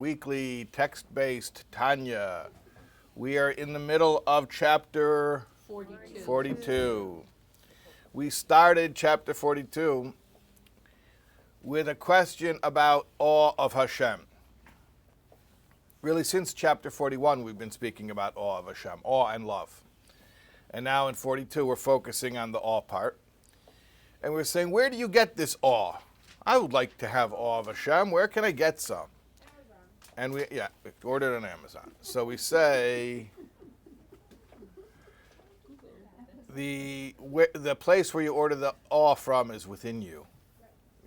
weekly text-based Tanya. We are in the middle of chapter 42. We started chapter 42 with a question about awe of Hashem. Really, since chapter 41, we've been speaking about awe of Hashem, awe and love. And now in 42, we're focusing on the awe part. And we're saying, where do you get this awe? I would like to have awe of Hashem. Where can I get some? And we ordered on Amazon. So we say the place where you order the awe from is within you.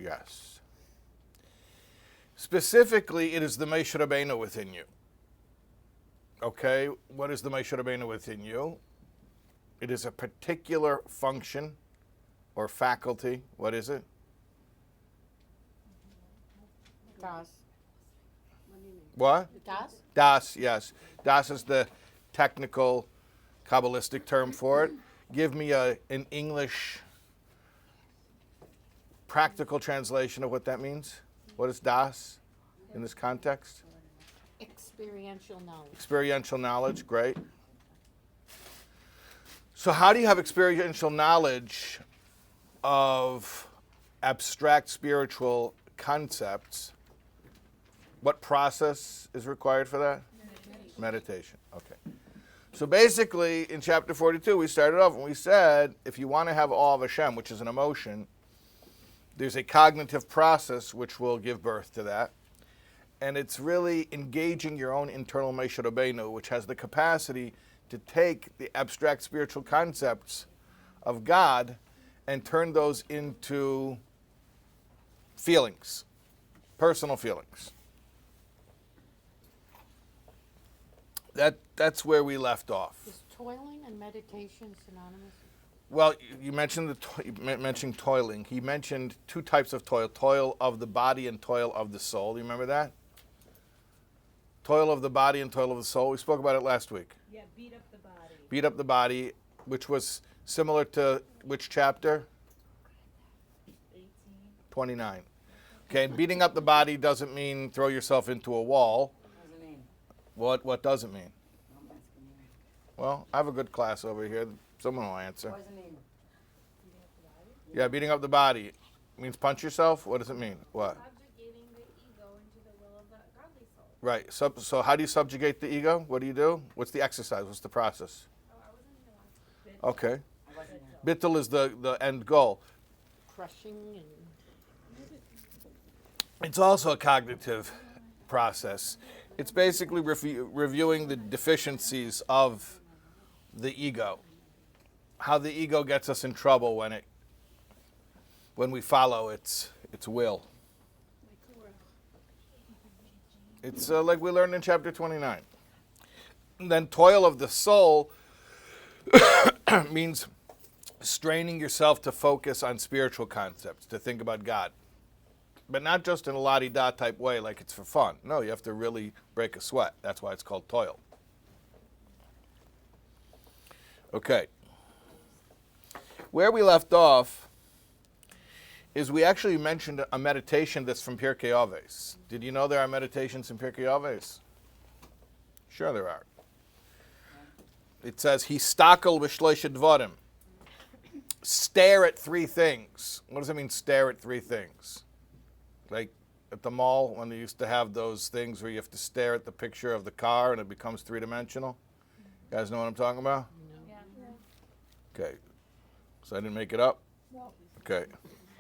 Yes. Specifically, it is the Moshe Rabbeinu within you. Okay, what is the Moshe Rabbeinu within you? It is a particular function or faculty. What is it? Das. What? Das? Das, yes. Das is the technical Kabbalistic term for it. Give me an English practical translation of what that means. What is Das in this context? Experiential knowledge. Experiential knowledge, great. So how do you have experiential knowledge of abstract spiritual concepts? What process is required for that? Meditation. Okay. So basically, in chapter 42, we started off and we said, if you want to have awe of Hashem, which is an emotion, there's a cognitive process which will give birth to that. And it's really engaging your own internal Moshe Rabbeinu, which has the capacity to take the abstract spiritual concepts of God and turn those into feelings, personal feelings. That's where we left off. Is toiling and meditation synonymous? Well, you mentioned mentioning toiling. He mentioned two types of toil: toil of the body and toil of the soul. Do you remember that? Toil of the body and toil of the soul. We spoke about it last week. Yeah, beat up the body. Beat up the body, which was similar to which chapter? 18. 29. Okay, and beating up the body doesn't mean throw yourself into a wall. What does it mean? What does it mean? I'm asking you. Well, I have a good class over here. Someone will answer. What does it mean? Yeah, beating up the body means punch yourself? What does it mean? What? Subjugating the ego into the will of the godly soul. Right. So how do you subjugate the ego? What do you do? What's the exercise? What's the process? Oh, I wasn't in the last bit. Okay. I wasn't there. Bittul is the end goal. Crushing and... It's also a cognitive process. It's basically reviewing the deficiencies of the ego. How the ego gets us in trouble when we follow its will. It's like we learned in chapter 29. And then toil of the soul means straining yourself to focus on spiritual concepts, to think about God. But not just in a la-di-da type way, like it's for fun. No, you have to really break a sweat. That's why it's called toil. Okay. Where we left off is we actually mentioned a meditation that's from Pirkei Avos. Did you know there are meditations in Pirkei Avos? Sure there are. It says, Histakel b'shloisha dvarim. Stare at three things. What does it mean, stare at three things? Like at the mall when they used to have those things where you have to stare at the picture of the car and it becomes three-dimensional? You guys know what I'm talking about? Yeah. Okay. So I didn't make it up? No. Okay.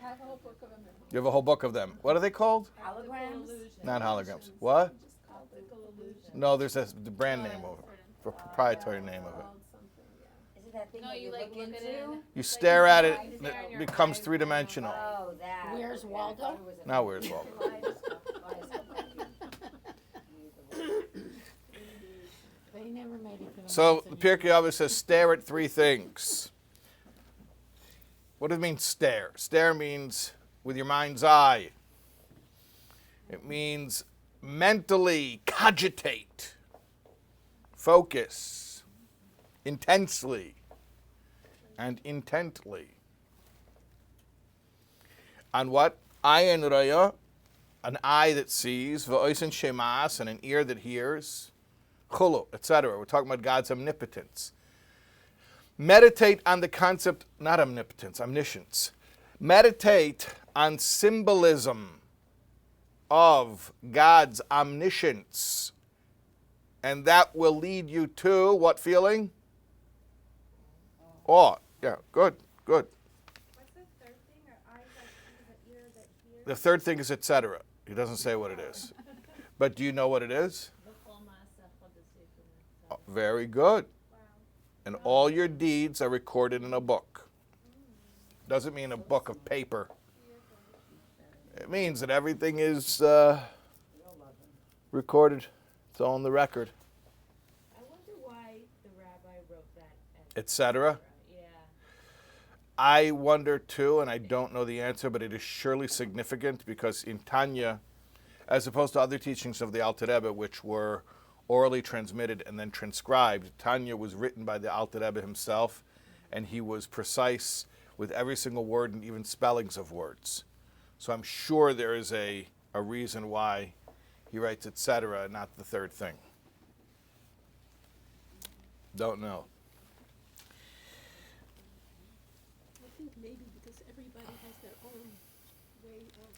I have a whole book of them. You have a whole book of them. What are they called? Holograms? Not holograms. What? Optical illusion. No, there's the brand name of it, the proprietary name of it. Is it that thing No, that you you like look look at into? it. You stare at it, Stare and at it your becomes eyes. three-dimensional. Oh, that. Where's Okay, Waldo? I thought it was a- Now where's Waldo? They never made it to the So house the anymore. Pirkei Avos says, stare at three things. What does it mean, stare? Stare means with your mind's eye. It means mentally cogitate, focus, intensely, and intently. On what? Ayin raya, an eye that sees, v'oisen shemas, and an ear that hears, chulu, etc. We're talking about God's omnipotence. Meditate on the concept, not omnipotence, omniscience. Meditate on symbolism of God's omniscience. And that will lead you to what feeling? Awe. Yeah, good. What's the third thing? Or eyes that see, the ear that hears? The third thing is etc. He doesn't say what it is. But do you know what it is? Oh, very good. Wow. And all your deeds are recorded in a book. Doesn't mean a book of paper. It means that everything is recorded. It's all on the record, I wonder why the rabbi wrote that. etc. Yeah. I wonder too, and I don't know the answer, but it is surely significant because in Tanya, as opposed to other teachings of the Alter Rebbe, which were orally transmitted and then transcribed, Tanya was written by the Alter Rebbe himself, and he was precise with every single word and even spellings of words. So I'm sure there is a reason why he writes etc., not the third thing. Don't know. I think maybe because everybody has their own way of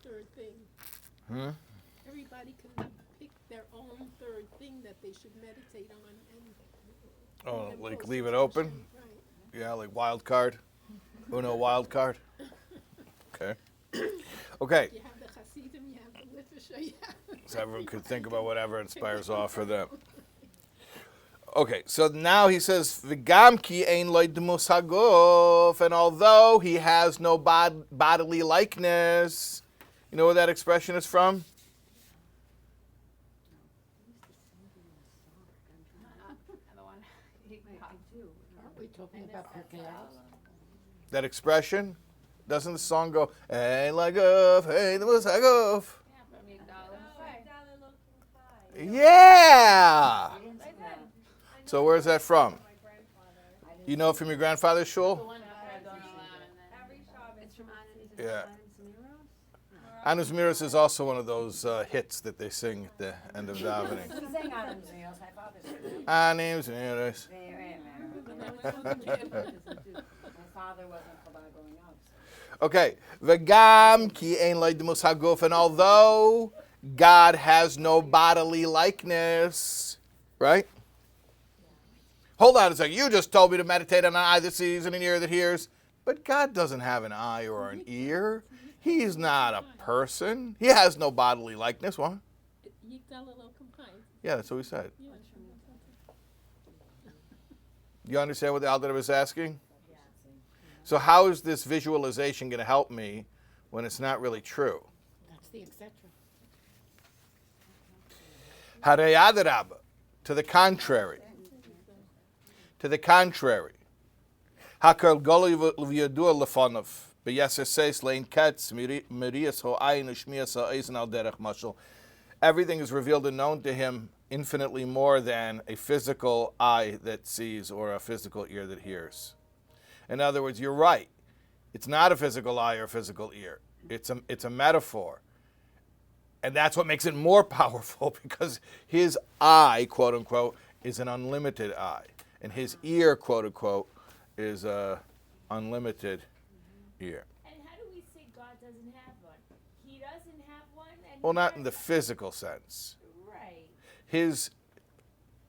third thing. Everybody can pick their own third thing that they should meditate on and Oh, and like post leave it it to open? Hashem, right. Yeah, like wild card. Uno wild card. Okay. Okay. You have the Hasidim, you have the literature, you have So everyone could think about whatever inspires off for them. Okay, so now he says, "V'gam ki ein lo dmus haguf," and although he has no bodily likeness, you know where that expression is from? Aren't we talking about Pirkei Avos? That expression? Doesn't the song go, "Ein laguf, ein dmus haguf"? Yeah. So where's that from? You know it from your grandfather's shul? Every Shabbos. Yeah. Anus Miras is also one of those hits that they sing at the end of davening. He sang Adam's Meals. My father said that. Anus Miras. My father wasn't Chabad growing up. Okay. V'gam ki ein lo dmus haguf, and although God has no bodily likeness, right? Hold on a second. You just told me to meditate on an eye that sees and an ear that hears. But God doesn't have an eye or an ear. He's not a person. He has no bodily likeness. What? Yeah, that's what we said. You understand what the Alter Rebbe is asking? So how is this visualization going to help me when it's not really true? That's the etc. Harei adarabba, to the contrary. To the contrary. Hakol goli v'yadua lefanov, b'yeseseis lein ketz, mirias ho'ayin u'shmias ha'ezen al derech mashal. Everything is revealed and known to him infinitely more than a physical eye that sees or a physical ear that hears. In other words, you're right. It's not a physical eye or a physical ear. It's a metaphor. And that's what makes it more powerful, because his eye, quote unquote, is an unlimited eye. And his ear, quote unquote, is a unlimited ear. And how do we say God doesn't have one? He doesn't have one, and Well, he not has in the physical sense. right.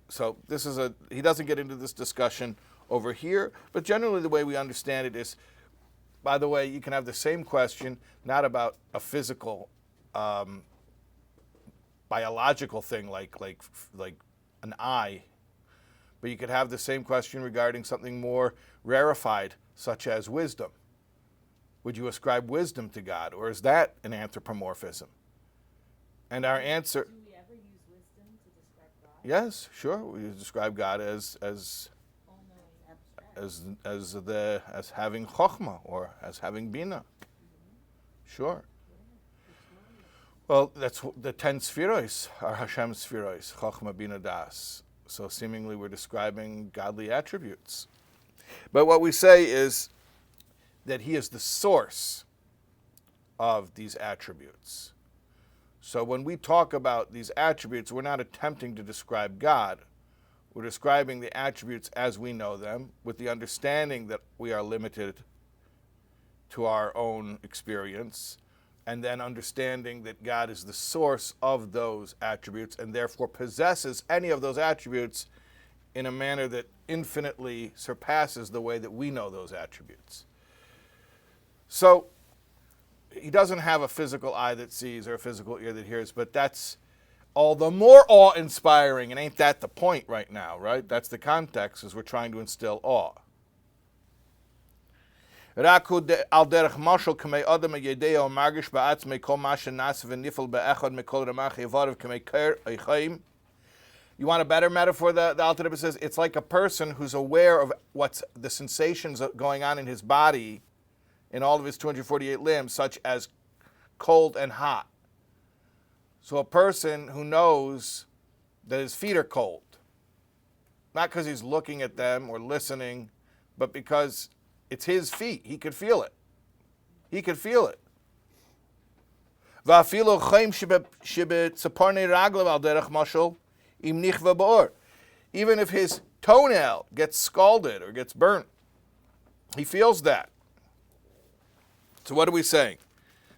So this is he doesn't get into this discussion over here, but generally the way we understand it is, by the way, you can have the same question, not about a physical, biological thing like an eye, but you could have the same question regarding something more rarefied, such as wisdom. Would you ascribe wisdom to God, or is that an anthropomorphism? And our answer, Do we ever use wisdom to describe God? yes, sure, we describe God as having chokhmah, or as having bina. Sure. Well, that's the 10 spherois are Hashem's spherois, chokhmah, bina, das. So seemingly we're describing godly attributes. But what we say is that he is the source of these attributes. So when we talk about these attributes, we're not attempting to describe God. We're describing the attributes as we know them, with the understanding that we are limited to our own experience, and then understanding that God is the source of those attributes and therefore possesses any of those attributes in a manner that infinitely surpasses the way that we know those attributes. So he doesn't have a physical eye that sees or a physical ear that hears, but that's all the more awe-inspiring, and ain't that the point right now, right? That's the context, is we're trying to instill awe. You want a better metaphor? The Alter Rebbe says it's like a person who's aware of what's the sensations going on in his body, in all of his 248 limbs, such as cold and hot. So a person who knows that his feet are cold, not because he's looking at them or listening, but because it's his feet. He could feel it. He could feel it. Even if his toenail gets scalded or gets burnt, he feels that. So what are we saying?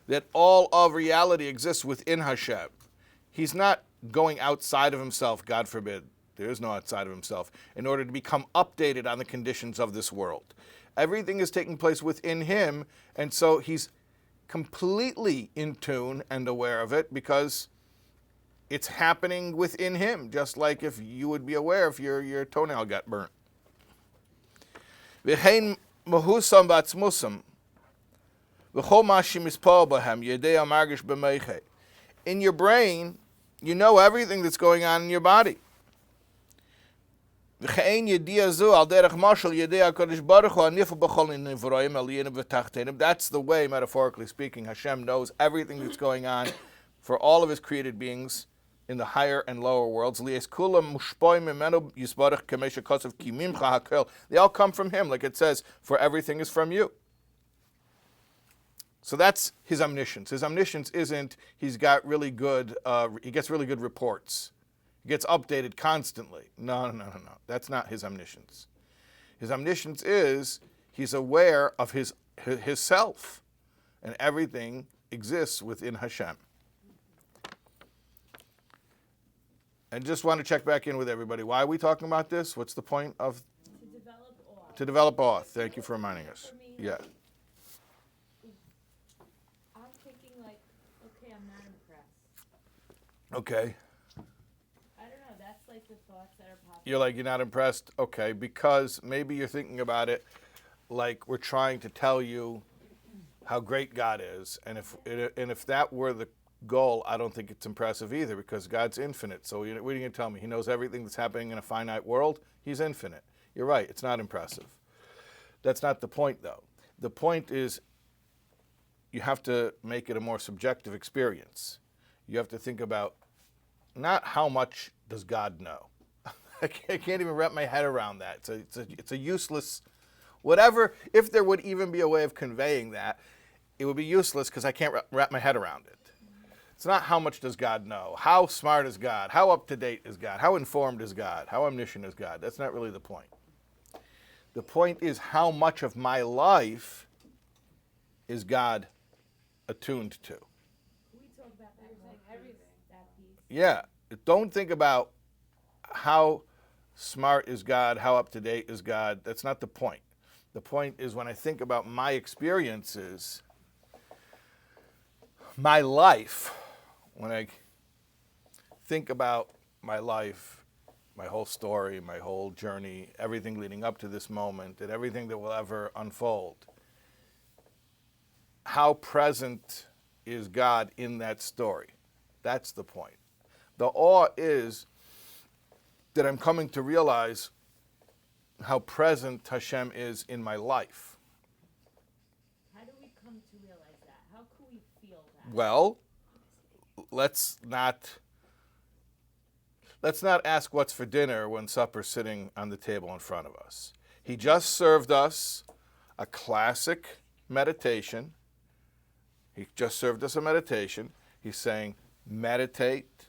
That all of reality exists within Hashem. He's not going outside of himself, God forbid. There is no outside of himself, in order to become updated on the conditions of this world. Everything is taking place within him, and so he's completely in tune and aware of it because it's happening within him, just like if you would be aware if your toenail got burnt. In your brain, you know everything that's going on in your body. That's the way, metaphorically speaking, Hashem knows everything that's going on for all of his created beings in the higher and lower worlds. They all come from him, like it says, for everything is from you. So that's his omniscience. His omniscience isn't he gets really good reports. He gets updated constantly. No. That's not his omniscience. His omniscience is he's aware of his self, and everything exists within Hashem. And just want to check back in with everybody. Why are we talking about this? What's the point of? To develop awe. To develop awe. Thank you for reminding us. For me, Yeah. I'm thinking like, okay, I'm not impressed. Okay. I don't know, that's like the thoughts that are popping. You're like, you're not impressed? Okay, because maybe you're thinking about it like we're trying to tell you how great God is. And if that were the goal, I don't think it's impressive either, because God's infinite. So what are you going to tell me? He knows everything that's happening in a finite world? He's infinite. You're right, it's not impressive. That's not the point, though. The point is you have to make it a more subjective experience. You have to think about not how much does God know. I can't even wrap my head around that. It's a useless, whatever, if there would even be a way of conveying that, it would be useless because I can't wrap my head around it. It's not how much does God know, how smart is God, how up-to-date is God, how informed is God, how omniscient is God. That's not really the point. The point is how much of my life is God attuned to. Can we talk about that more, everything, that piece? Yeah, don't think about how smart is God, how up-to-date is God. That's not the point. The point is when I think about my experiences, my life, when I think about my life, my whole story, my whole journey, everything leading up to this moment, and everything that will ever unfold, how present is God in that story? That's the point. The awe is that I'm coming to realize how present Hashem is in my life. How do we come to realize that? How can we feel that? Well, let's not ask what's for dinner when supper's sitting on the table in front of us. He just served us a classic meditation. He just served us a meditation. He's saying, meditate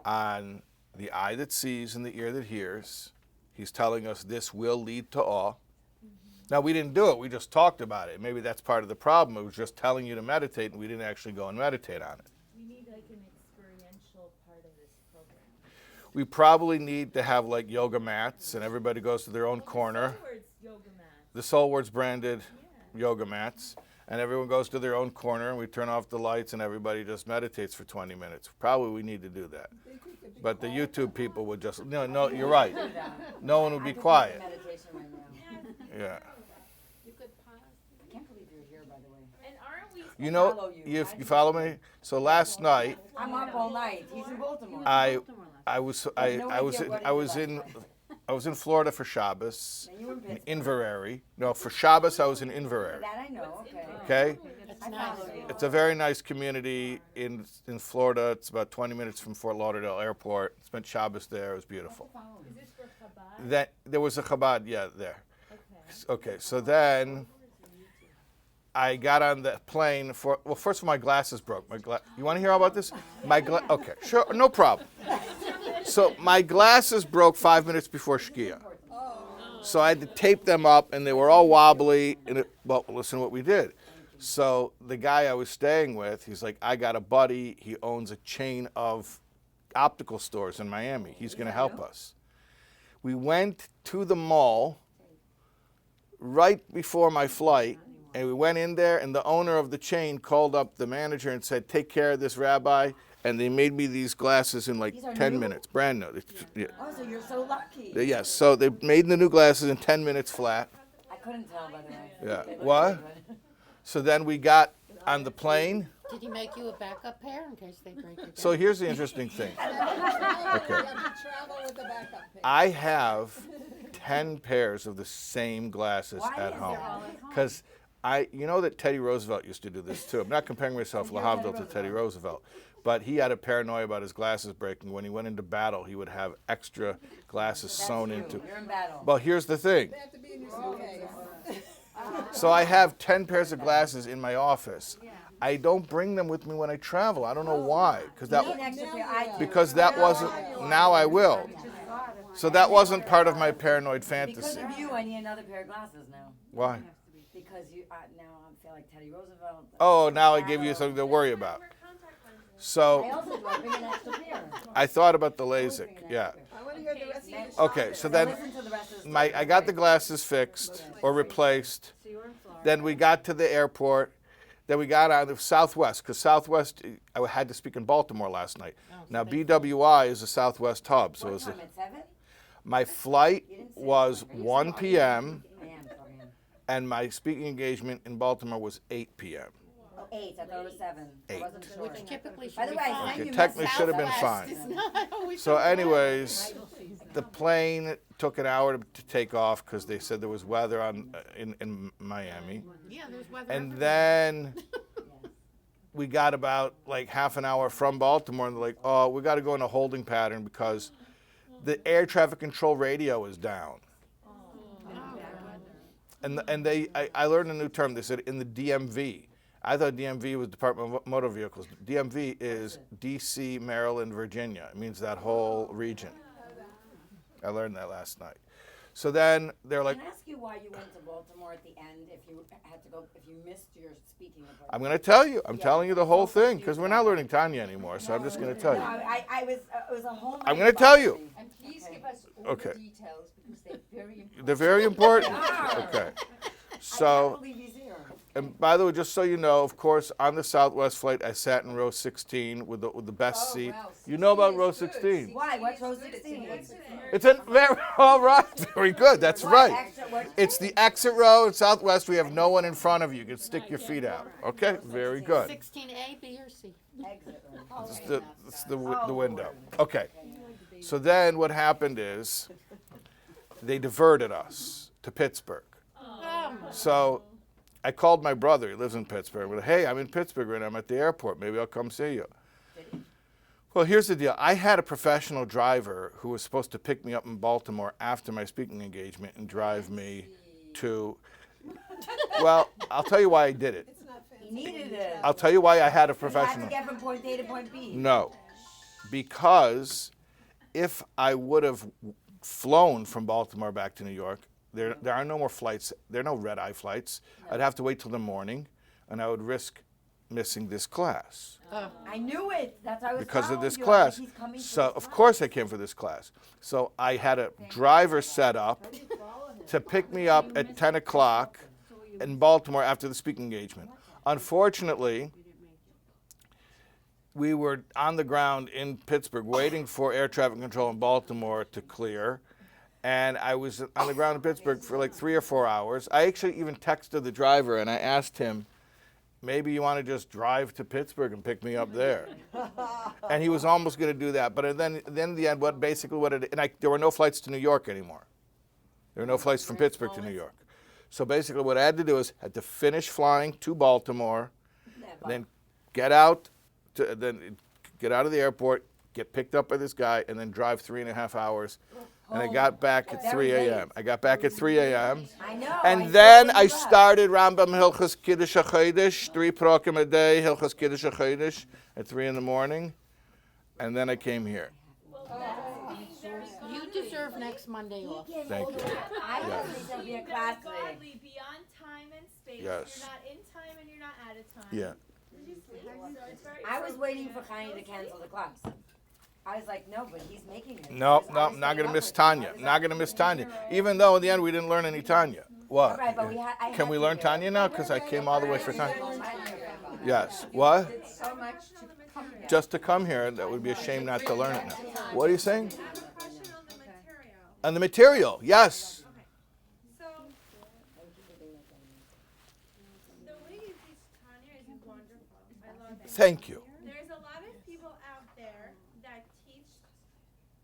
on the eye that sees and the ear that hears. He's telling us this will lead to awe. Now, we didn't do it. We just talked about it. Maybe that's part of the problem. It was just telling you to meditate, and we didn't actually go and meditate on it. We need like an experiential part of this program. We probably need to have like yoga mats, and everybody goes to their own corner. Words, yoga mat. The Soul Words branded yoga mats, and everyone goes to their own corner, and we turn off the lights, and everybody just meditates for 20 minutes. Probably we need to do that. But the YouTube people would just, no, you're right. No one would be quiet. Meditation right now. Yeah. You could pause. I can't believe you're here, by the way. And aren't we? You know, follow you. you follow me? So last night, I'm up all night. He's in Baltimore. I was in Florida for Shabbos, And you were in Pittsburgh. in Inverary. No, for Shabbos I was in Inverary. That I know. Okay. Okay, It's I nice. follow you. it's a very nice community in Florida. It's about 20 minutes from Fort Lauderdale Airport. Spent Shabbos there. It was beautiful. Is this for Chabad? Then there was a Chabad, there. Okay. Okay, so then I got on the plane for. Well, first of all, my glasses broke. You want to hear all about this? Okay, sure, no problem. So my glasses broke 5 minutes before Shkia. So I had to tape them up, and they were all wobbly. Well, listen to what we did. So the guy I was staying with, he's like, I got a buddy. He owns a chain of optical stores in Miami. He's going to help us. We went to the mall right before my flight, and we went in there, and the owner of the chain called up the manager and said, take care of this rabbi. And they made me these glasses in like These are 10 new? minutes, brand new. Yeah. Oh, so you're so lucky. Yes, so they made the new glasses in 10 minutes flat. I couldn't tell, by the way. Yeah. They look What? good, but- So then we got on the plane. Did he make you a backup pair in case they break it? So here's the interesting thing. Okay. I have 10 pairs of the same glasses Why at is home. there all at home? Because you know that Teddy Roosevelt used to do this too. I'm not comparing myself, You're Lahavdil, Teddy to Teddy Roosevelt. But he had a paranoia about his glasses breaking. When he went into battle, he would have extra glasses That's sewn true. into. You're in battle. Well, here's the thing. So I have 10 pairs of glasses in my office. I don't bring them with me when I travel. I don't know why. You need an extra pair. I do. Because that wasn't, now I will. So that wasn't part of my paranoid Because fantasy. of you, I need another pair of glasses now. Why? Because you now I feel like Teddy Roosevelt. Oh, now I give you something to worry about. Wear contact lenses. I So also do. I bring an extra pair. I thought about the LASIK, yeah. Okay, so then Listen to the rest of the I got the glasses fixed or replaced. Then we got to the airport. Then we got on the Southwest, because Southwest, I had to speak in Baltimore last night. Now, BWI is a Southwest hub, so it What was time? At 7? my flight You didn't say was that. Are you 1 sorry? p.m. I am sorry. and my speaking engagement in Baltimore was 8 p.m. Oh, 8. I thought it was 7. I 8. wasn't sure. Which typically By should the be way, I fine. sent Okay, you technically should have been Southwest fine. is not always So so bad. anyways, the plane took an hour to take off because they said there was weather in Miami. Yeah, there's weather. And everywhere. then we got about like half an hour from Baltimore, and they're like, oh, we got to go in a holding pattern because the air traffic control radio is down. And I learned a new term. They said in the DMV. I thought DMV was Department of Motor Vehicles. DMV is DC, Maryland, Virginia. It means that whole region. I learned that last night. So then they're like, Can I ask you why you went to Baltimore at the end if you had to go, if you missed your speaking appointment? I'm going to tell you. I'm telling you the whole thing because we're not learning Tanya anymore. So I'm just going to tell No, you. I was, it was a whole I'm night gonna tell you. bothering me. And please Okay. give us all Okay. the details because they're very important. They're very important. are. Okay. I So, can't believe he's here. and by the way, just so you know, of course, on the Southwest flight, I sat in row 16 with the best seat. wow, You know about 16 row is good. 16? Why? What's row It's good. 16? It's an It's a very all right, very good. That's What? right. Extra, what? It's the exit row at Southwest. We have no one in front of you. You can stick your feet out. Okay, very good. 16A, B, or C? Exit. right. It's the window. Okay. So then what happened is they diverted us to Pittsburgh. So I called my brother. He lives in Pittsburgh. We're like, hey, I'm in Pittsburgh right now. I'm at the airport. Maybe I'll come see you. Well, here's the deal. I had a professional driver who was supposed to pick me up in Baltimore after my speaking engagement and drive me to. Well, I'll tell you why I did it. He needed it. I'll tell you why I had a He had professional. to get from point A to point B. No, because if I would have flown from Baltimore back to New York, there are no more flights. There are no red-eye flights. I'd have to wait till the morning, and I would risk missing this class I knew it. That's why I was because of telling this you. class. He's coming for So this of class. course I came for this class. So I had a driver set up to pick me up at 10 o'clock in Baltimore after the speaking engagement. Unfortunately, we were on the ground in Pittsburgh waiting for air traffic control in Baltimore to clear. And I was on the ground in Pittsburgh for like 3 or 4 hours. I actually even texted the driver and I asked him, maybe you want to just drive to Pittsburgh and pick me up there. And he was almost going to do that. But then in the end, there were no flights to New York anymore. There were no flights from Pittsburgh to New York. So basically what I had to do is had to finish flying to Baltimore, then get out of the airport, get picked up by this guy, and then drive 3.5 hours. And I got back at 3 a.m. I got back at 3 a.m. I know. And then I started Rambam Hilchas Kiddush HaChodesh, 3 prokim a day, Hilchas Kiddush HaChodesh at 3 in the morning. And then I came here. You deserve next Monday off. Thank you. I don't think there'll be a class today. Godly, beyond time and space. Yes. You're not in time and you're not out of time. Yeah. So it's very I was waiting for Tanya to cancel the class. I was like, no, but he's making it. No, Because I was not staying going to up miss with him. Tanya. I was Not like, going to miss Tanya. Even though in the end we didn't learn any Tanya. What? Right, but I Can had we to learn do it. Tanya now? Because I came all the way for Tanya. Tanya. Yes. What? So much to come here. Just to come here, that would be a shame not to learn it now. What are you saying? I have a question on the material. On the material, yes. So, the way you teach Tanya is wonderful. I love it. Thank you. There's a lot of people out there that teach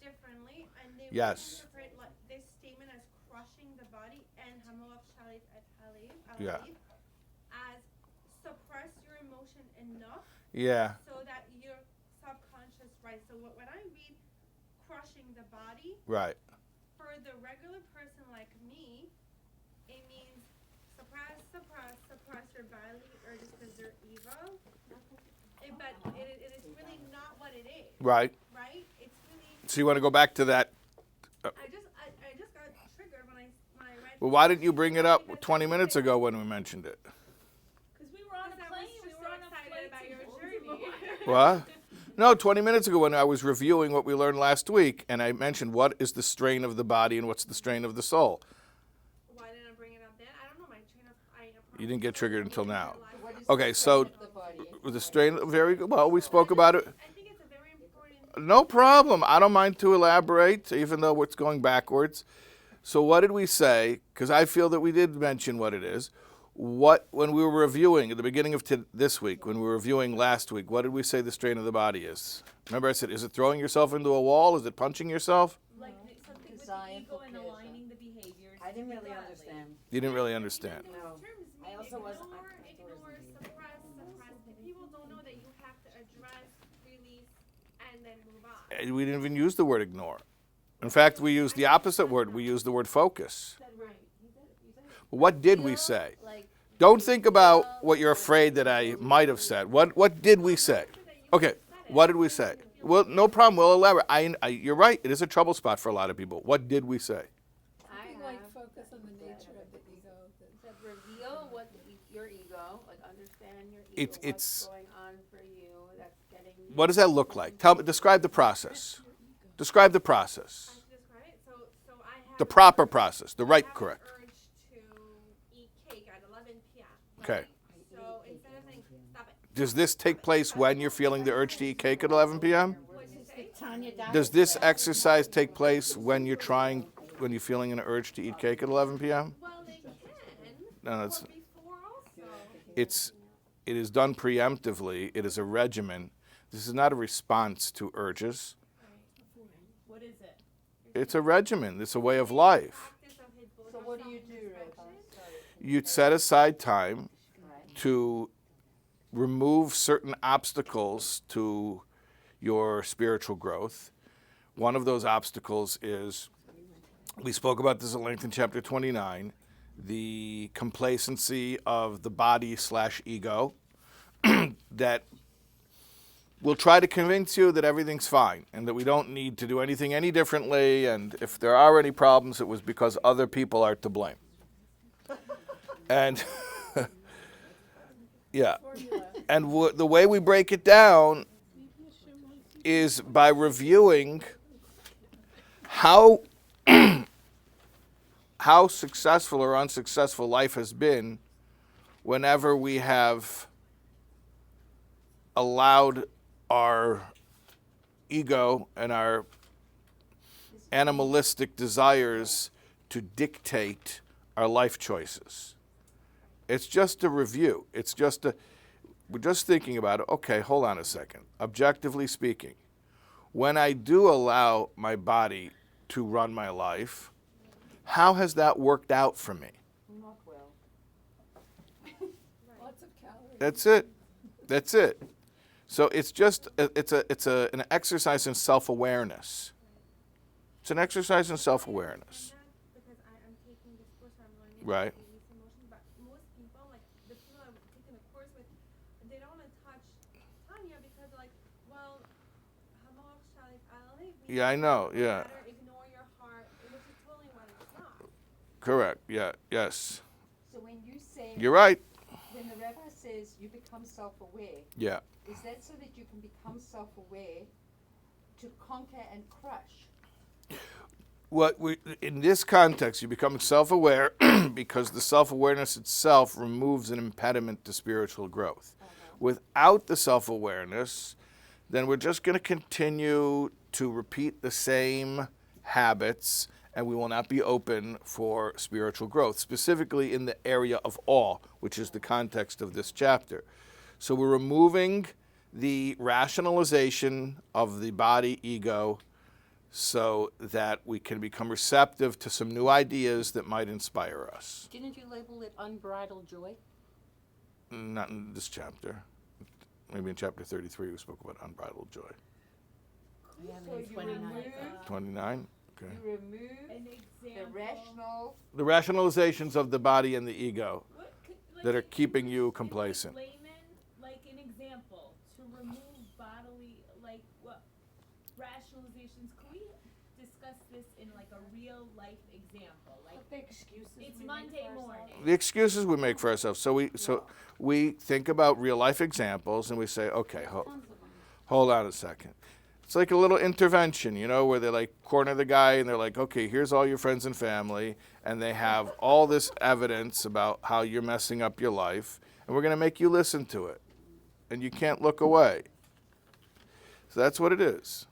differently, and they Yes. interpret like this statement as crushing the body and hamoach shalit et halev, Yeah. as suppress your emotion enough Yeah. so that your subconscious rise. So when I read crushing the body, Right. for the regular person like me, it means suppress your bodily urges because they're evil. But it is really not what it is, Right. right? It's really. So you want to go back to that? I just got triggered when I read. Well, why didn't you bring it up 20 minutes ago when we mentioned it? Because we were on a Because I plane. was We just were so on a excited flight about to your Baltimore. journey. What? No, 20 minutes ago when I was reviewing what we learned last week, and I mentioned what is the strain of the body and what's the strain of the soul. Why didn't I bring it up then? I don't know my train of. You didn't get triggered until now. What is Okay, so the strain, very good. Well, we spoke about it. I think it's a very important. No problem. I don't mind to elaborate, even though it's going backwards. So what did we say? Because I feel that we did mention what it is. When we were reviewing at the beginning of this week, when we were reviewing last week, what did we say the strain of the body is? Remember I said, is it throwing yourself into a wall? Is it punching yourself? Like something with the ego and aligning the behaviors. I didn't really godly. understand. You didn't really understand. No. Terms I mean also was. ignore, suppress. People don't know that you have to address, release, and then move on. We didn't even use the word ignore. In fact, we used the opposite word. We used the word focus. What did we say? Don't think about what you're afraid that I might have said. What did we say? Okay, what did we say? Well, no problem. We'll elaborate. You're right. It is a trouble spot for a lot of people. What did we say? Something like focus on the nature of the ego. Said reveal what your ego, like understand your ego, It's- what's going on for you, that's getting you. What does that look like? Describe the process. Describe the process. I have to describe it. So I have The proper process. The right, I have correct. an urge to eat cake at 11 p.m. Okay. right? So instead of saying stop it, Does this take place when you're feeling the urge to eat cake at 11 p.m.? what did you say? Tanya died. Does this exercise take place when you're feeling an urge to eat cake at 11 p.m.? Well, they can. No, it's Or before also. it is done preemptively. It is a regimen. This is not a response to urges. What is it? It's a regimen. It's a way of life. Practice of his So what do you do, You'd set aside time to remove certain obstacles to your spiritual growth. One of those obstacles is, we spoke about this at length in chapter 29, the complacency of the body/ego. that will try to convince you that everything's fine and that we don't need to do anything any differently, and if there are any problems, it was because other people are to blame. And yeah, and the way we break it down is by reviewing how how successful or unsuccessful life has been whenever we have allowed our ego and our animalistic desires to dictate our life choices. It's just a review. We're just thinking about it. Okay, hold on a second. Objectively speaking, when I do allow my body to run my life, how has that worked out for me? Not well. Lots of calories. That's it. So it's just an exercise in self-awareness. It's an exercise in self-awareness. Because I'm taking this course, I'm learning Right. about release emotion, but most people, like the people I'm taking the course with, they don't want to touch Tanya because like, well, Yeah, I know. Yeah. ignore your heart, which is totally what it's not. Correct. Yeah. Yes. So when you say, You're right. when the rabbi says you become self-aware, Yeah. is that so that you can become self-aware to conquer and crush? In this context, you become self-aware because the self-awareness itself removes an impediment to spiritual growth. Without the self-awareness, then we're just going to continue to repeat the same habits, and we will not be open for spiritual growth, specifically in the area of awe, which is the context of this chapter. So we're removing the rationalization of the body ego so that we can become receptive to some new ideas that might inspire us. Didn't you label it unbridled joy? Not in this chapter. Maybe in chapter 33 we spoke about unbridled joy. Yeah, So you 29. remove, 29? Okay. you remove An the example. rational, The rationalizations of the body and the ego What could, like, that are if keeping we- you if we complacent. layman, like an example, to remove bodily, like what rationalizations, can we discuss this in like a real life example? Like the excuses it's we make Monday for morning. ourselves. The excuses we make for ourselves. So we think about real life examples and we say, okay, hold on a second. It's like a little intervention, where they like corner the guy and they're like, okay, here's all your friends and family, and they have all this evidence about how you're messing up your life, and we're going to make you listen to it, and you can't look away. So that's what it is.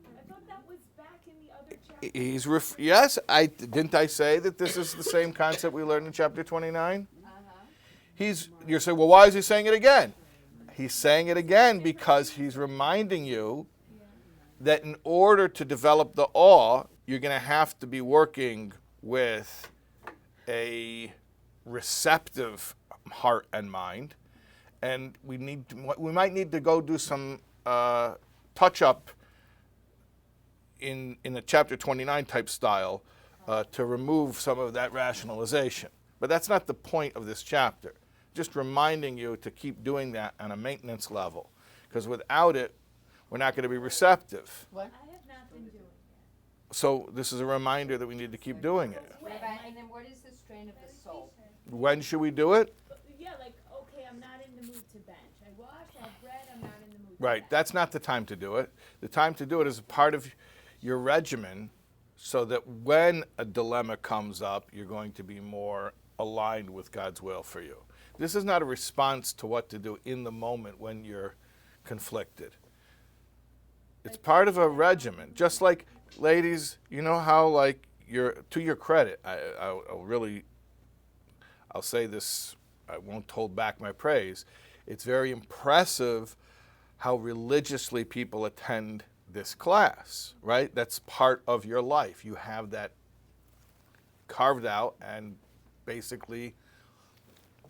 I thought that was back in the other chapter. Yes, didn't I say that this is the same concept we learned in chapter 29? You're saying, well, why is he saying it again? He's saying it again because he's reminding you that in order to develop the awe, you're going to have to be working with a receptive heart and mind, and we might need to go do some touch-up in a chapter 29 type style to remove some of that rationalization. But that's not the point of this chapter. Just reminding you to keep doing that on a maintenance level, because without it, we're not going to be receptive. I have not been doing it. So this is a reminder that we need to keep doing it. Rabbi, and then what is the strain of the soul? When should we do it? Yeah, like okay, I'm not in the mood to bench. I washed, I have bread, I'm not in the mood to Right, bench. that's not the time to do it. The time to do it is a part of your regimen so that when a dilemma comes up, you're going to be more aligned with God's will for you. This is not a response to what to do in the moment when you're conflicted. It's part of a regimen. Just like, ladies, you know how, like, to your credit, I'll say this, I won't hold back my praise. It's very impressive how religiously people attend this class, right? That's part of your life. You have that carved out, and basically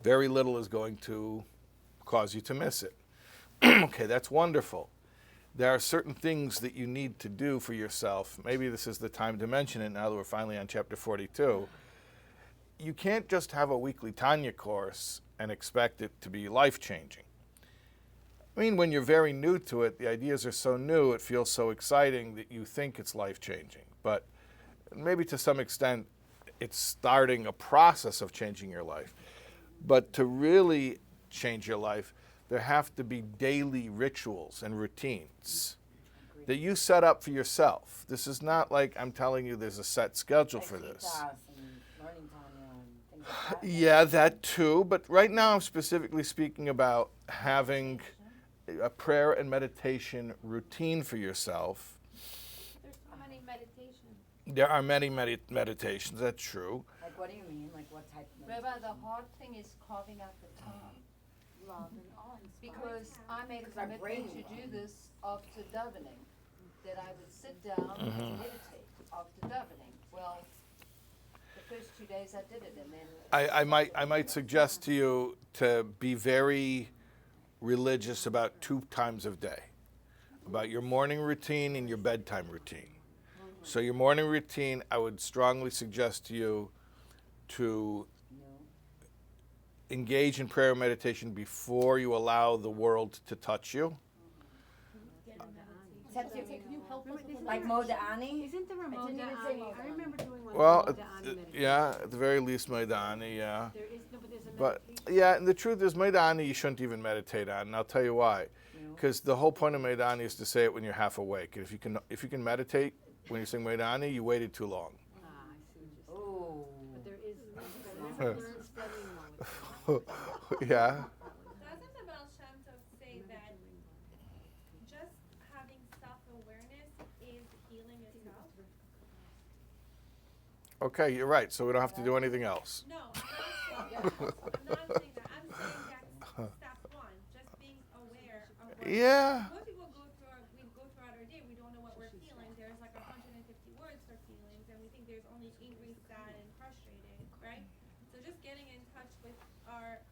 very little is going to cause you to miss it. Okay, that's wonderful. There are certain things that you need to do for yourself. Maybe this is the time to mention it now that we're finally on chapter 42. You can't just have a weekly Tanya course and expect it to be life-changing. I mean, when you're very new to it, the ideas are so new, it feels so exciting that you think it's life-changing. But maybe to some extent, it's starting a process of changing your life. But to really change your life, there have to be daily rituals and routines that you set up for yourself. This is not like I'm telling you there's a set schedule for this. Learning Tanya and things like that. Yeah, that too. But right now I'm specifically speaking about having a prayer and meditation routine for yourself. There's so many meditations. There are many meditations, that's true. Like, what do you mean? Like, what type of Rabbi, the hard thing is carving out the time. Love and awe. Because I made a Because our brain commitment to do this after davening, that I would sit down and meditate after davening. Well, the first 2 days I did it, and then I might suggest to you to be very religious about 2 times of day, about your morning routine and your bedtime routine. So your morning routine, I would strongly suggest to you to engage in prayer and meditation before you allow the world to touch you. Can you help us with like Modani? Isn't there a I didn't even say Modani? Modani. I remember doing one. Well, Modani meditation. yeah, at the very least, Maidani, yeah. There is, no, but there's a But meditation. yeah, and the truth is, Maidani you shouldn't even meditate on, and I'll tell you why. Because the whole point of Maidani is to say it when you're half awake. And if you can meditate when you sing Maidani, you waited too long. Ah, I see what you're saying. Oh. But there is, I never learned studying mode. Yeah. Doesn't the Baal Shem Tov say that just having self-awareness is healing itself? Okay, you're right. So we don't have to do anything else. No, I'm not saying that. I'm saying that. I'm saying that's step one, just being aware of what. Yeah. Most people go throughout our day, we don't know what we're feeling. There's like 150 words for feelings, and we think there's only angry, sad, and frustrated, right? So just getting in touch with our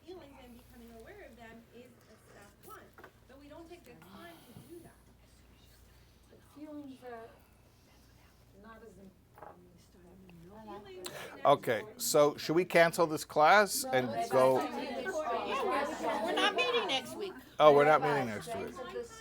feelings and becoming aware of them is a step one. But we don't take the time to do that. Feelings are not as Feelings Okay, so should we cancel this class and go? We're not meeting next week. Oh, we're not meeting next week. Applying Tanya. This is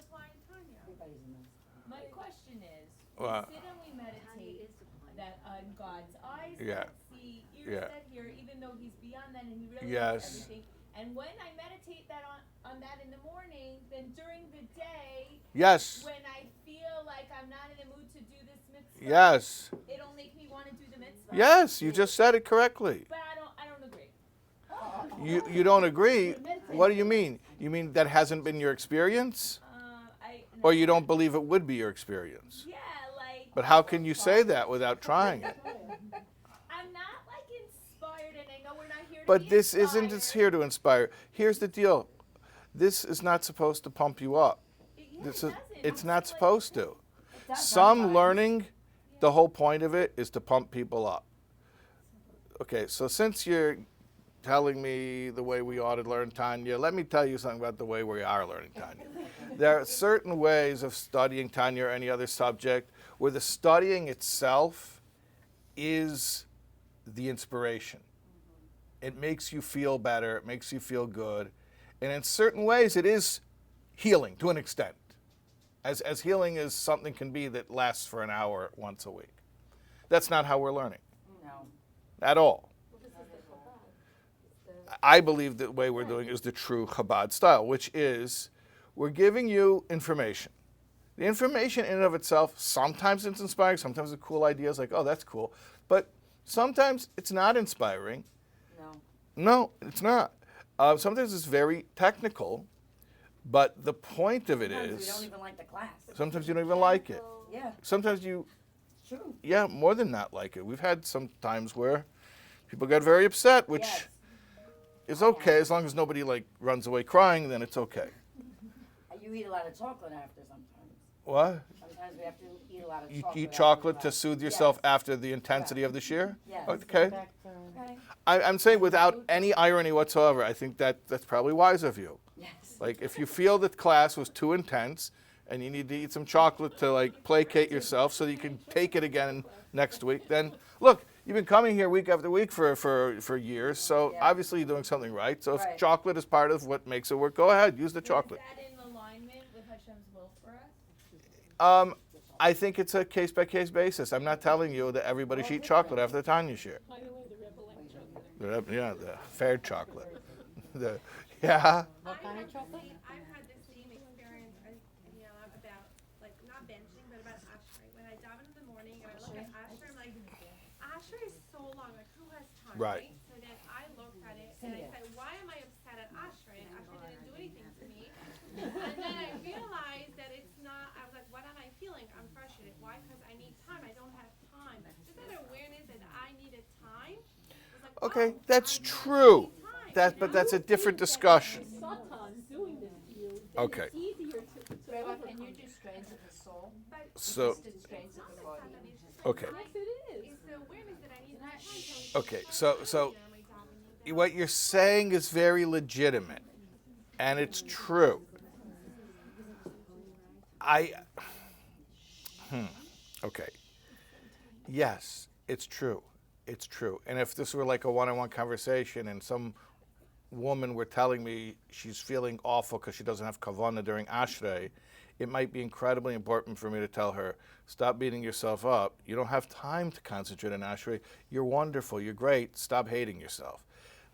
applying Tanya. Everybody's in this. My question is, Well, we sit and we meditate that on God's eyes Yeah. that see, ears Yeah. that hear, even though He's beyond that and He really Yes. knows everything. And when I meditate that on that in the morning, then during the day, yes, when I feel like I'm not in the mood to do this mitzvah, yes, it'll make me want to do the mitzvah. yes. You just said it correctly. But I don't agree. You don't agree? What do you mean? You mean that hasn't been your experience, or you don't believe it would be your experience? Yeah, like. But how can you say that without trying it? I'm not like inspired, and I know we're not here to But be this isn't inspired. just here to inspire. Here's the deal. This is not supposed to pump you up. Yeah, This it is, doesn't. it's It's not like- supposed to. does Some sometimes. learning, the whole point of it is to pump people up. Okay, so since you're telling me the way we ought to learn Tanya, let me tell you something about the way we are learning Tanya. There are certain ways of studying Tanya or any other subject where the studying itself is the inspiration. It makes you feel better, it makes you feel good, and in certain ways it is healing to an extent. As healing as something can be that lasts for an hour once a week. That's not how we're learning No. at all. I believe the way we're doing is the true Chabad style, which is we're giving you information. The information in and of itself, sometimes it's inspiring, sometimes it's cool ideas like, oh, that's cool. But sometimes it's not inspiring. No. No, it's not. Sometimes it's very technical, but the point of it Sometimes we is, don't even like the class. sometimes you don't even like it. Yeah, Sometimes you, true. yeah, more than not like it. We've had some times where people get very upset, which Yes. is okay as long as nobody like runs away crying, then it's okay. You eat a lot of chocolate after sometimes. What? Sometimes we have to eat a lot of You chocolate. eat after chocolate to class. soothe yourself Yes. after the intensity of the shear? Yes. Okay. Okay. I'm saying without any irony whatsoever, I think that's probably wise of you. Yes. Like if you feel that class was too intense and you need to eat some chocolate to like placate yourself so that you can take it again next week, then look, You've been coming here week after week for years, so Yeah. obviously you're doing something right. So if Right. chocolate is part of what makes it work, go ahead, use the chocolate. Is that in alignment with Hashem's will for us? I think it's a case-by-case basis. I'm not telling you that everybody should eat chocolate after the Tanya share. By the way, the Rebel chocolate. Yeah, the fair chocolate. Yeah. What kind of chocolate? I've had the same experience, about, like, not benching, but about Asher. When I dive in the morning and I look at Asher, I'm like, Asher is so long, like, who has time, Right. right? So then I looked at it and I said, why am I upset at Asher? And Asher didn't do anything to me. And then I realized that it's not, I was like, what am I feeling? I'm frustrated. Why? Because I need time. I don't have time. Just that awareness that I needed time. Was like, Okay, oh, that's I true. need time, But that's a different discussion. Satan doing this to you, then Okay. it's easier to Rabbi, overcome. can you do strains of the soul? So, Twisted strains of the body. okay. Yes, it is. It's the awareness that I need more time. Okay, so what you're saying is very legitimate, and it's true. Okay. Yes, it's true. It's true. And if this were like a one-on-one conversation and some woman were telling me she's feeling awful because she doesn't have kavanah during Ashrei, it might be incredibly important for me to tell her, stop beating yourself up. You don't have time to concentrate on Ashrei. You're wonderful. You're great. Stop hating yourself.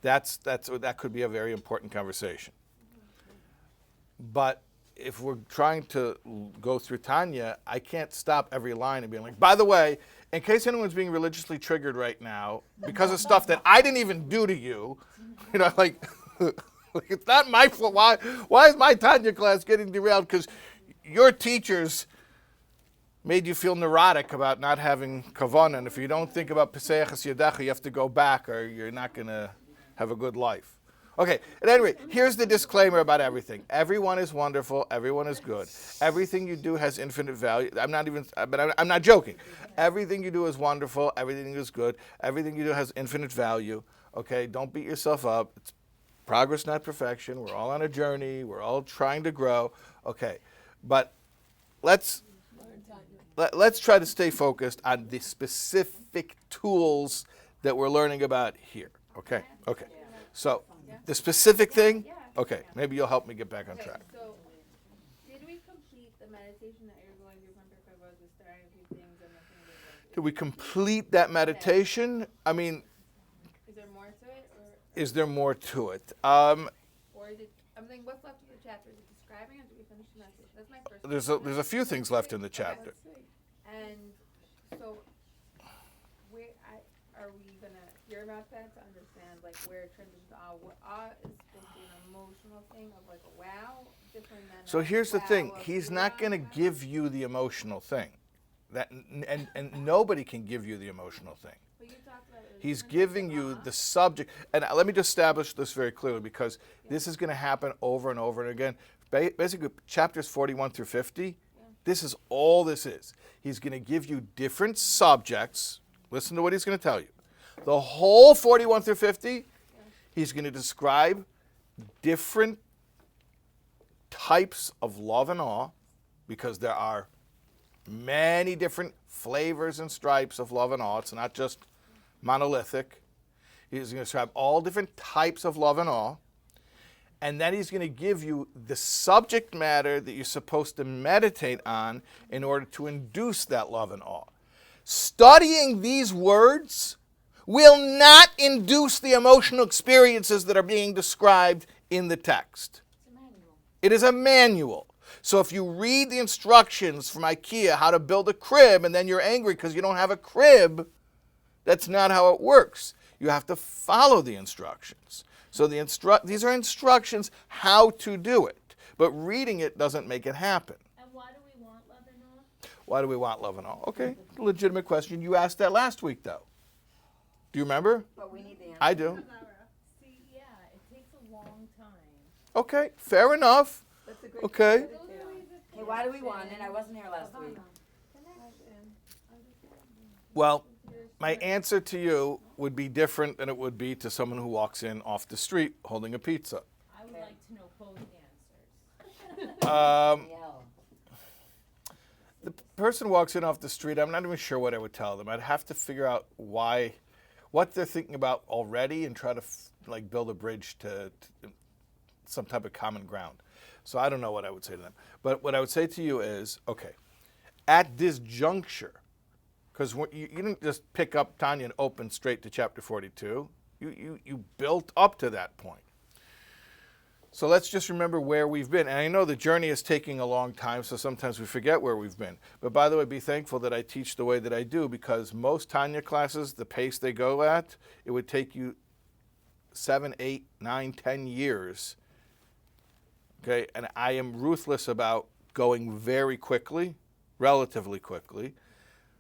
That could be a very important conversation. But if we're trying to go through Tanya, I can't stop every line and be like, by the way, in case anyone's being religiously triggered right now, because of stuff that I didn't even do to you, like it's not my fault. Why is my Tanya class getting derailed? Because your teachers made you feel neurotic about not having kavanah, and if you don't think about Pesach Yadecha, you have to go back or you're not going to have a good life. Okay, at any rate, here's the disclaimer about everything. Everyone is wonderful. Everyone is good. Everything you do has infinite value. I'm not joking. Everything you do is wonderful. Everything is good. Everything you do has infinite value. Okay, don't beat yourself up. It's progress, not perfection. We're all on a journey. We're all trying to grow. Okay, but let's try to stay focused on the specific tools that we're learning about here. Okay. So the specific thing. Okay, maybe you'll help me get back on track. So, did we complete the meditation that you're going through from Pirkei Avos, starting a few things and nothing? Did we complete that meditation? I mean, Is there more to it, or is there more to it? is it? I'm thinking, what's left of the chapter? Is it describing, or did we finish the message? That's my first. There's a few things left in the chapter. And so, are we gonna hear about that to understand like where it transitions to awe is supposed to be an emotional thing of like a wow, different than So a here's the wow thing. of He's not wow, going to wow. give you the emotional thing. And nobody can give you the emotional thing. But you talked about it. He's giving you the subject. And let me just establish this very clearly because this is going to happen over and over and again. Basically, chapters 41 through 50, this is all this is. He's going to give you different subjects. Listen to what he's going to tell you. The whole 41 through 50, he's going to describe different types of love and awe because there are many different flavors and stripes of love and awe. It's not just monolithic. He's going to describe all different types of love and awe. And then he's going to give you the subject matter that you're supposed to meditate on in order to induce that love and awe. Studying these words will not induce the emotional experiences that are being described in the text. It is a manual. So if you read the instructions from IKEA how to build a crib and then you're angry because you don't have a crib, that's not how it works. You have to follow the instructions. So these are instructions how to do it. But reading it doesn't make it happen. And why do we want love and awe? Why do we want love and awe? Okay, legitimate question. You asked that last week, though. Do you remember? But we need the answer. I do. See, yeah, it takes a long time. Okay, fair enough. That's a great Okay. Hey, why do we want it? I wasn't here last week. Well, my answer to you would be different than it would be to someone who walks in off the street holding a pizza. I would like to know both answers. Yell. person walks in off the street, I'm not even sure what I would tell them. I'd have to figure out what they're thinking about already and try to build a bridge to some type of common ground. So I don't know what I would say to them. But what I would say to you is, okay, at this juncture, because you didn't just pick up Tanya and open straight to chapter 42. You built up to that point. So let's just remember where we've been. And I know the journey is taking a long time, so sometimes we forget where we've been. But by the way, be thankful that I teach the way that I do, because most Tanya classes, the pace they go at, it would take you 7, 8, 9, 10 years. Okay, and I am ruthless about going very quickly, relatively quickly.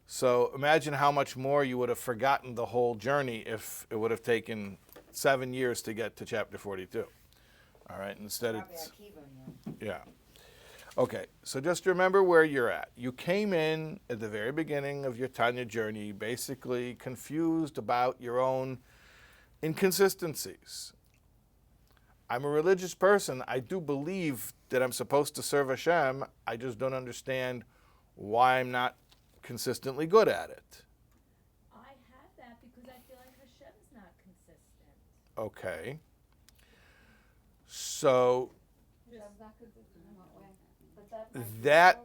So imagine how much more you would have forgotten the whole journey if it would have taken 7 years to get to chapter 42. All right, instead it's, yeah. Okay, so just remember where you're at. You came in at the very beginning of your Tanya journey basically confused about your own inconsistencies. I'm a religious person. I do believe that I'm supposed to serve Hashem. I just don't understand why I'm not consistently good at it. I have that because I feel like Hashem's not consistent. Okay. So that,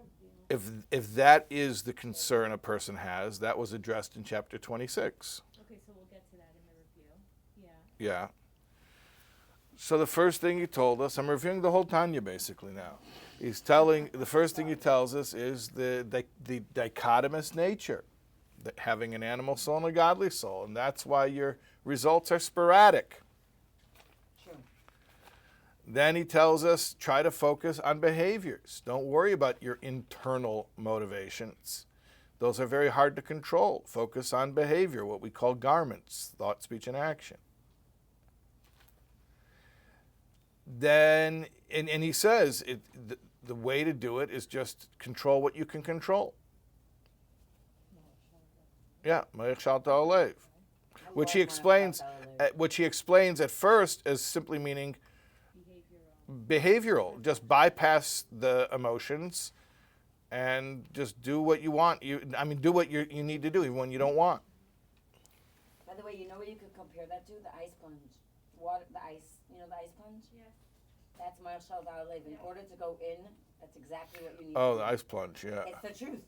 if that is the concern a person has, that was addressed in chapter 26. Okay, so we'll get to that in the review. Yeah. So the first thing he told us, I'm reviewing the whole Tanya basically now. The first thing he tells us is the dichotomous nature, that having an animal soul and a godly soul, and that's why your results are sporadic. Then he tells us, try to focus on behaviors. Don't worry about your internal motivations. Those are very hard to control. Focus on behavior, what we call garments, thought, speech, and action. Then, and he says, the way to do it is just control what you can control. Yeah, which he explains at first as simply meaning behavioral. Just bypass the emotions and just do what you want. Do what you need to do even when you don't want. By the way, you know what you could compare that to? The ice plunge. Water, the ice, the ice plunge? Yes. That's Marshall Darlev. In order to go in, that's exactly what you need. Oh, the ice plunge, yeah. It's the truth.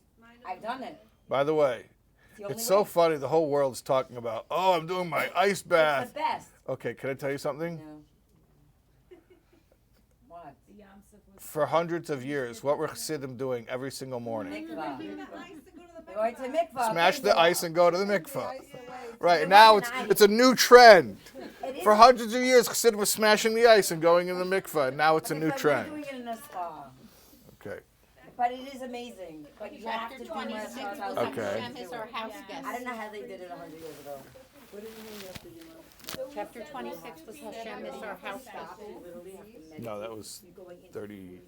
I've done it. By the way, it's so funny. The whole world's talking about, I'm doing my ice bath. It's the best. Okay, can I tell you something? No. What? For hundreds of years, what were Chassidim doing every single morning? Mikvah. They went to mikvah. Smash the ice and go to the mikvah. Right, now it's a new trend. For hundreds of years, Chassidim was smashing the ice and going in the mikvah, and now it's a new trend. We're doing it in a spa. Okay. But it is amazing. But you have to Chapter do 26 Marshall was Darlev. Okay. Hashem is our house guest. I don't know how they did it 100 years ago. Chapter 26 was Hashem is our house guest. No, that was 33.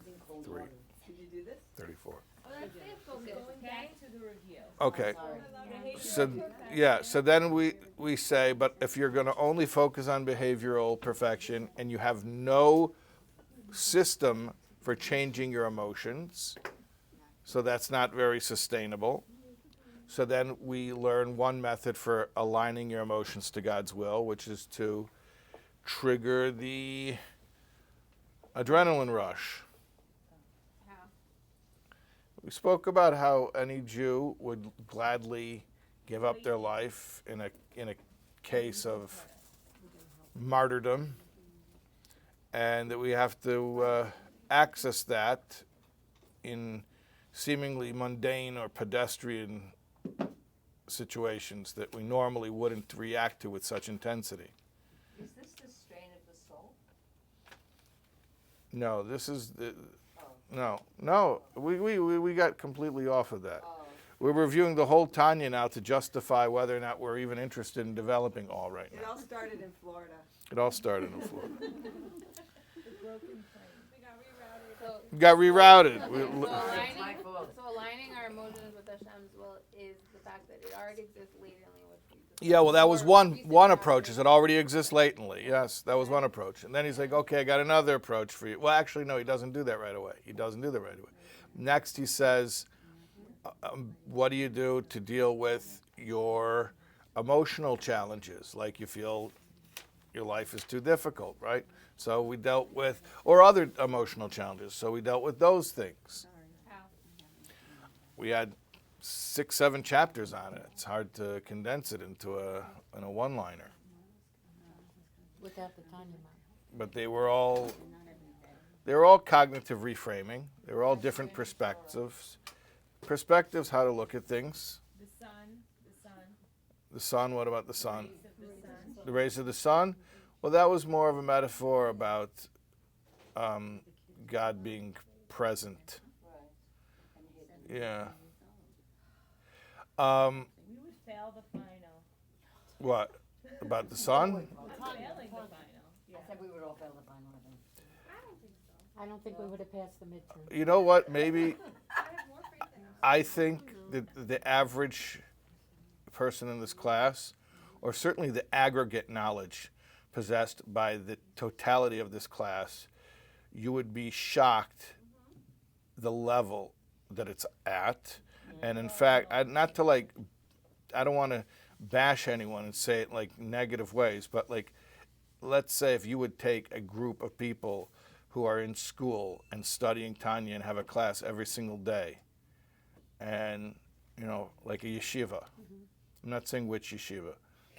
Did you do this? 34. Oh, that's it, folks. Going back to the review. Okay. Behavioral So then we say, but if you're going to only focus on behavioral perfection and you have no system for changing your emotions, so that's not very sustainable. So then we learn one method for aligning your emotions to God's will, which is to trigger the adrenaline rush. We spoke about how any Jew would gladly give up their life in a case of martyrdom, and that we have to access that in seemingly mundane or pedestrian situations that we normally wouldn't react to with such intensity. Is this the strain of the soul? No, this is no. We got completely off of that. We're reviewing the whole Tanya now to justify whether or not we're even interested in developing all right It now. all started in Florida. It all started in Florida. The broken frame. We got rerouted. Got rerouted. My fault. So aligning our emotions with Hashem's will is the fact that it already exists latently with Jesus. Yeah, well, that was one approach, is it already exists latently. Yes, that was one approach. And then he's like, okay, I got another approach for you. Well, actually, no, he doesn't do that right away. Next, he says, what do you do to deal with your emotional challenges? Like you feel your life is too difficult, right? So we dealt with, or other emotional challenges. So we dealt with those things. We had 6, 7 chapters on it. It's hard to condense it into a one-liner. Without the Tanya mark. But they were all cognitive reframing. They were all different perspectives. Perspectives, how to look at things. The sun, what about the sun? The rays of the sun? Well, that was more of a metaphor about God being present. Yeah. We would fail the final. What? About the sun? Failing the final. Yeah. I said we would all fail the final, I think. I don't think we would have passed the midterm. You know what? Maybe I think that the average person in this class, or certainly the aggregate knowledge possessed by the totality of this class, you would be shocked the level that it's at. And in fact, I don't want to bash anyone and say it like negative ways, but like, let's say if you would take a group of people who are in school and studying Tanya and have a class every single day, and, like a yeshiva. I'm not saying which yeshiva.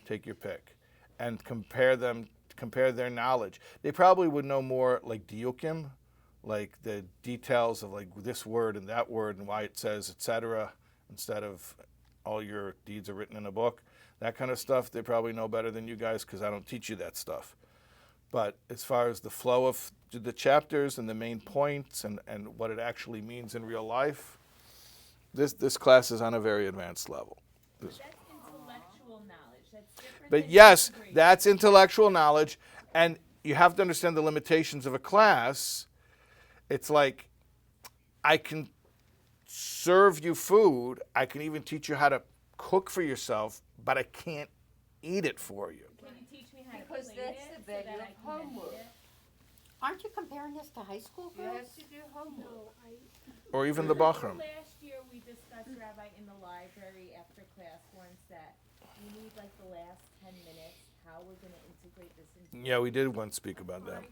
Take your pick. And compare their knowledge. They probably would know more like diukim, like the details of like this word and that word and why it says, etc., instead of all your deeds are written in a book. That kind of stuff, they probably know better than you guys because I don't teach you that stuff. But as far as the flow of the chapters and the main points and what it actually means in real life, this class is on a very advanced level. That's intellectual knowledge. That's different. But than yes, history. that's intellectual knowledge, and you have to understand the limitations of a class. It's like, I can serve you food, I can even teach you how to cook for yourself, but I can't eat it for you. Can you teach me how to Because plate that's it the so value that of I can homework. eat it? Aren't you comparing this to high school You girls? have to do homework. No, Or even the Bachram. Last year we discussed, Rabbi, in the library after class once that we need like the last 10 minutes, how we're going to integrate this into. Yeah, we did once speak about that.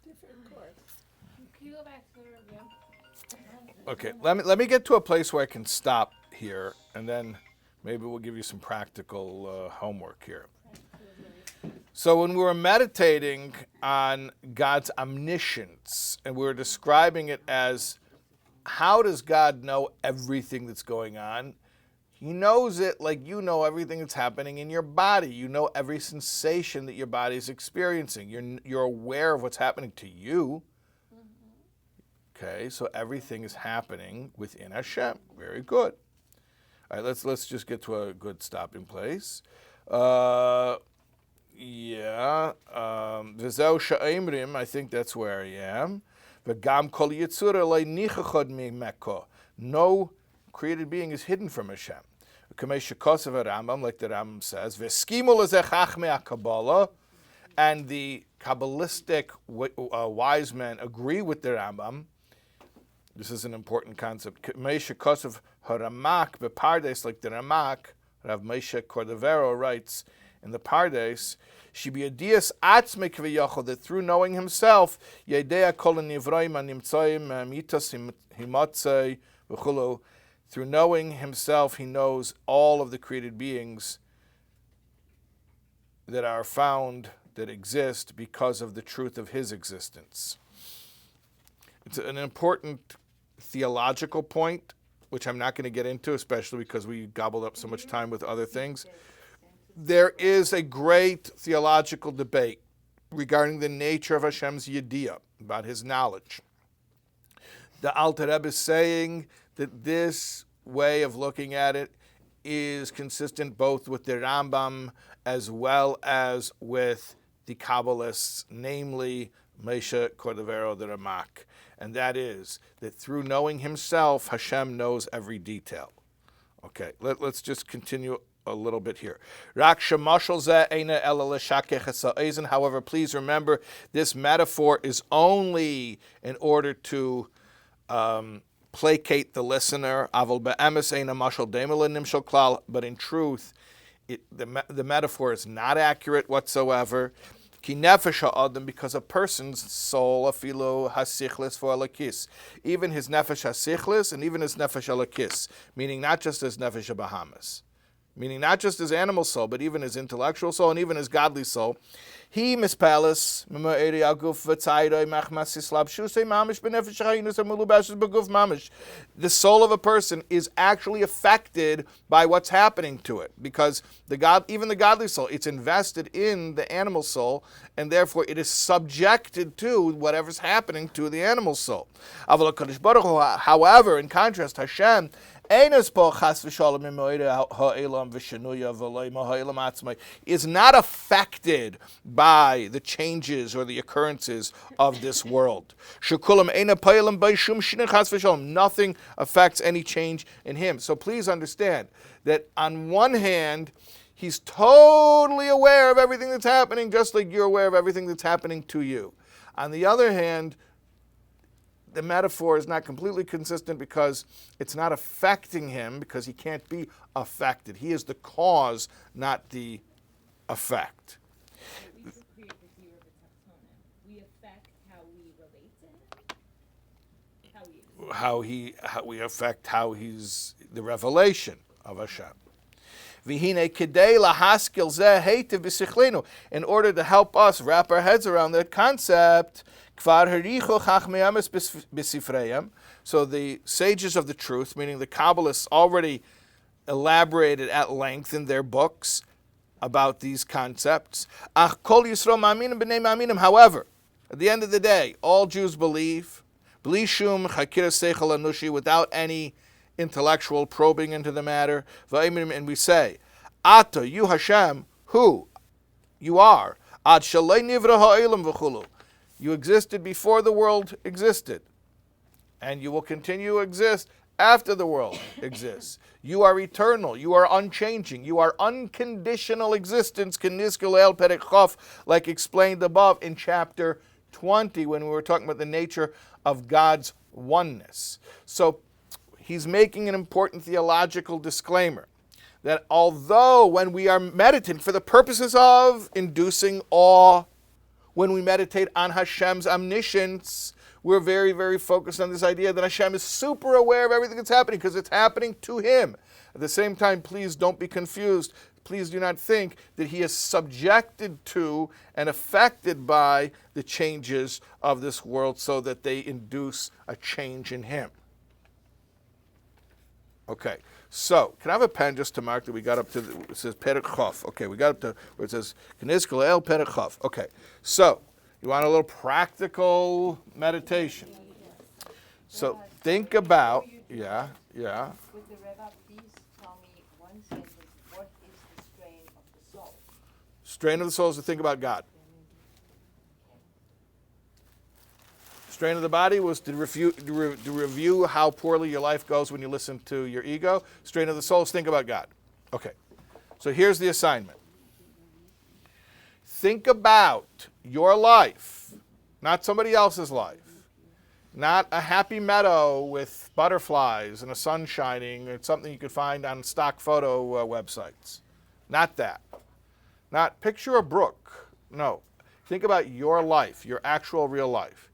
different course. Can you go back to the review? Okay, let me get to a place where I can stop here, and then maybe we'll give you some practical homework here. So when we were meditating on God's omniscience, and we were describing it as, how does God know everything that's going on? He knows it like you know everything that's happening in your body. You know every sensation that your body is experiencing. You're aware of what's happening to you. Okay, so everything is happening within Hashem. Very good. All right, let's just get to a good stopping place. V'zeu she'emrim, I think that's where I am. V'gam kol yitzura lo nichachod mimeko. No created being is hidden from Hashem. K'mei shekosav Rambam, like the Rambam says, v'skimu lezeh chachmei HaKabbalah, and the Kabbalistic wise men agree with the Rambam. This is an important concept. K'mei shekosav Haramak b'Pardes, like the Ramak, Rav Moshe Cordovero writes in the Pardes, Shibiadias atzme k'viyachol, that through knowing himself, Yedea kol nivroim animtzoim mitos himotzei v'chulu, through knowing himself, he knows all of the created beings that are found, that exist because of the truth of his existence. It's an important theological point, which I'm not going to get into, especially because we gobbled up so much time with other things. There is a great theological debate regarding the nature of Hashem's yediyah, about his knowledge. The Alter Rebbe is saying that this way of looking at it is consistent both with the Rambam as well as with the Kabbalists, namely Moshe Cordovero the Ramak. And that is that through knowing himself, Hashem knows every detail. Okay, let's just continue a little bit here. However, please remember, this metaphor is only in order to placate the listener. Aval be'emes ein mashal demel nimshal klal. But in truth, the metaphor is not accurate whatsoever. Ki nefesh ha'adam, because a person's soul, afilo hasichlis v'alakis, even his nefesh hasichlis and even his nefesh alakis, meaning not just his nefesh habahamas, meaning not just his animal soul, but even his intellectual soul and even his godly soul. He mispalis ma'eri aguf v'tzaydoi machmas islab shusei mamish b'nefesh ha'inus ha'mulubashes b'guf mamish. The soul of a person is actually affected by what's happening to it, because even the godly soul, it's invested in the animal soul, and therefore it is subjected to whatever's happening to the animal soul. However, in contrast, Hashem is not affected by the changes or the occurrences of this world. Nothing affects any change in him. So please understand that on one hand, he's totally aware of everything that's happening, just like you're aware of everything that's happening to you. On the other hand, the metaphor is not completely consistent because it's not affecting him, because he can't be affected. He is the cause, not the effect. We create the view of the taxonomy. We affect how we relate to him, We affect how he's the revelation of Hashem. In order to help us wrap our heads around that concept, so the sages of the truth, meaning the Kabbalists, already elaborated at length in their books about these concepts. However, at the end of the day, all Jews believe, without any intellectual probing into the matter, and we say, Ata, you Hashem, who? You are. Ad shalei nivra ha'elam v'chulu. You existed before the world existed, and you will continue to exist after the world exists. You are eternal. You are unchanging. You are unconditional existence, like explained above in chapter 20 when we were talking about the nature of God's oneness. So he's making an important theological disclaimer that although when we are meditating for the purposes of inducing awe, when we meditate on Hashem's omniscience, we're very, very focused on this idea that Hashem is super aware of everything that's happening because it's happening to him. At the same time, please don't be confused. Please do not think that he is subjected to and affected by the changes of this world so that they induce a change in him. Okay, so can I have a pen just to mark that we got up to, it says Perek Chof. Okay, we got up to where it says Knizkel El Perek Chof. Okay, so you want a little practical meditation. So think about, yeah. With the Rebbe, please tell me one sentence. What is the strain of the soul? Strain of the soul is to think about God. Strain of the body was to review how poorly your life goes when you listen to your ego. Strain of the soul is think about God. Okay, so here's the assignment. Think about your life, not somebody else's life. Not a happy meadow with butterflies and a sun shining. It's something you could find on stock photo websites. Not that. Not picture a brook. No. Think about your life, your actual real life.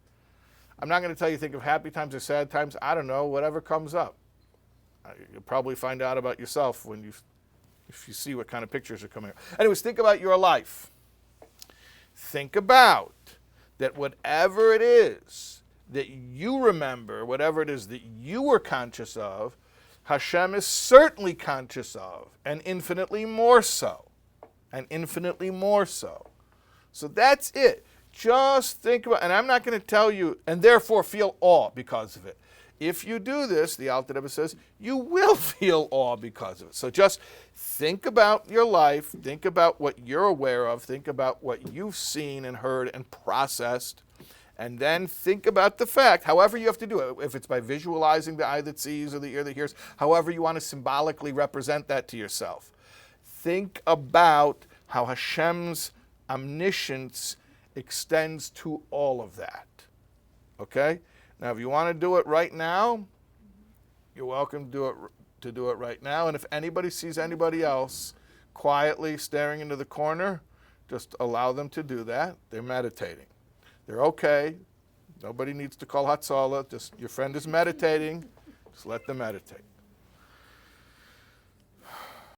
I'm not going to tell you think of happy times or sad times. I don't know, whatever comes up. You'll probably find out about yourself if you see what kind of pictures are coming up. Anyways, think about your life. Think about that whatever it is that you remember, whatever it is that you were conscious of, Hashem is certainly conscious of, and infinitely more so. And infinitely more so. So that's it. Just think about, and I'm not going to tell you, and therefore feel awe because of it. If you do this, the Alter Rebbe says, you will feel awe because of it. So just think about your life, think about what you're aware of, think about what you've seen and heard and processed, and then think about the fact, however you have to do it, if it's by visualizing the eye that sees or the ear that hears, however you want to symbolically represent that to yourself. Think about how Hashem's omniscience extends to all of that. Okay? Now, if you want to do it right now, You're welcome to do it right now. And if anybody sees anybody else quietly staring into the corner, just allow them to do that. They're meditating. They're okay. Nobody needs to call Hatzalah. Just your friend is meditating. Just let them meditate.